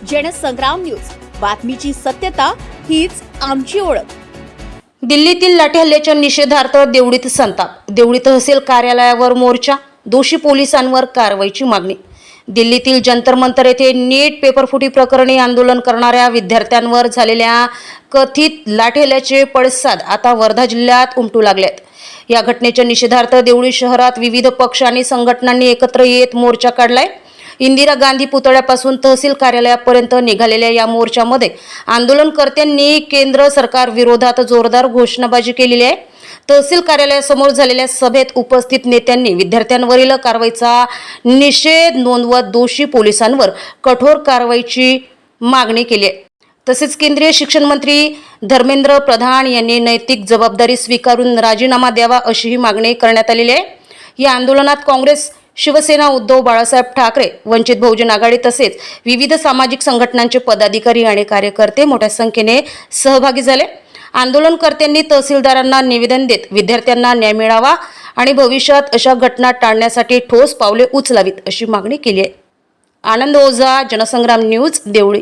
Jansangram news, बातमीची सत्यता हीच आमची ओळख. दिल्लीतील लाठी हल्ल्याच्या निषेधार्थ देवळीत संताप. देवळी तहसील कार्यालयावर मोर्चा. दोषी पोलिसांवर कारवाईची मागणी. दिल्लीतील जंतर मंतर येथे नीट पेपरफुटी प्रकरणी आंदोलन करणाऱ्या विद्यार्थ्यांवर झालेल्या कथित लाठी हल्ल्याचे पडसाद आता वर्धा जिल्ह्यात उमटू लागलेत. या घटनेच्या निषेधार्थ देवळी शहरात विविध पक्ष आणि संघटनांनी एकत्र येत मोर्चा काढलाय. इंदिरा गांधी पुतळ्यापासून तहसील कार्यालयापर्यंत निघालेल्या या मोर्चामध्ये आंदोलनकर्त्यांनी केंद्र सरकार विरोधात जोरदार घोषणाबाजी केलेली आहे. तहसील कार्यालयासमोर झालेल्या सभेत उपस्थित नेत्यांनी विद्यार्थ्यांवरील कारवाईचा निषेध नोंदवत दोषी पोलिसांवर कठोर कारवाईची मागणी केली आहे. तसेच केंद्रीय शिक्षण मंत्री धर्मेंद्र प्रधान यांनी नैतिक जबाबदारी स्वीकारून राजीनामा द्यावा अशीही मागणी करण्यात आलेली आहे. या आंदोलनात काँग्रेस, शिवसेना, उद्धव बाळासाहेब ठाकरे, वंचित बहुजन आघाडी तसेच विविध सामाजिक संघटनांचे पदाधिकारी आणि कार्यकर्ते मोठ्या संख्येने सहभागी झाले. आंदोलनकर्त्यांनी तहसीलदारांना निवेदन देत विद्यार्थ्यांना न्याय मिळावा आणि भविष्यात अशा घटना टाळण्यासाठी ठोस पावले उचलावीत अशी मागणी केली आहे. आनंद ओझा, जनसंग्राम न्यूज, देवळी.